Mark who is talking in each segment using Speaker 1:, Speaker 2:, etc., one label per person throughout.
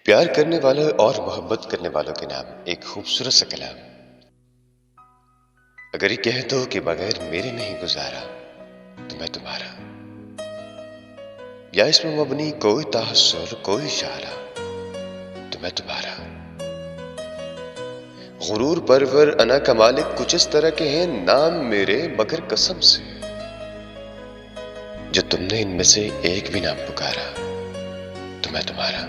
Speaker 1: प्यार करने वालों और मोहब्बत करने वालों के नाम एक खूबसूरत सा कलाम। अगर ये कह दो कि बगैर मेरे नहीं गुजारा तो मैं तुम्हारा, या इसमें मबनी कोई ताहस्सुर कोई इशारा तो मैं तुम्हारा। गुरूर परवर अना कमालिक कुछ इस तरह के हैं नाम मेरे, मगर कसम से जो तुमने इनमें से एक भी नाम पुकारा तो मैं तुम्हारा।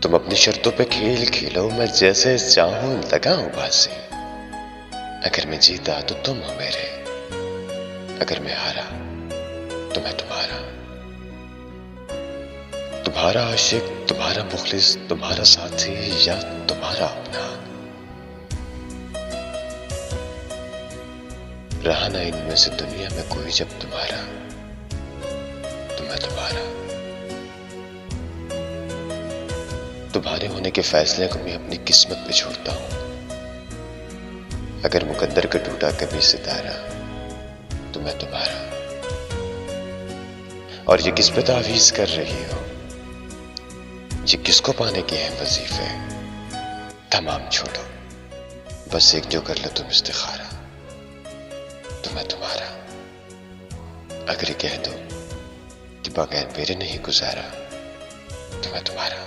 Speaker 1: तुम अपनी शर्तों पे खेल खेलो, मैं जैसे चाहूं लगाऊं बाजी। अगर मैं जीता तो तुम हो मेरे, अगर मैं हारा तो मैं तुम्हारा। तुम्हारा आशिक, तुम्हारा मुखलिस, तुम्हारा साथी या तुम्हारा अपना, रहा ना इनमें से दुनिया में कोई जब तुम्हारा तो मैं तुम्हारा। तुम्हारे होने के फैसले को मैं अपनी किस्मत पे छोड़ता हूं। अगर मुकद्दर का टूटा कभी सितारा तो मैं तुम्हारा। और ये किस पे तावीज कर रही हो, ये किसको पाने के हैं वजीफे, तमाम छोड़ो, बस एक जो कर लो तुम इस्तिखारा तो मैं तुम्हारा। अगर ये कह दो कि बगैर मेरे नहीं गुजारा तो मैं तुम्हारा।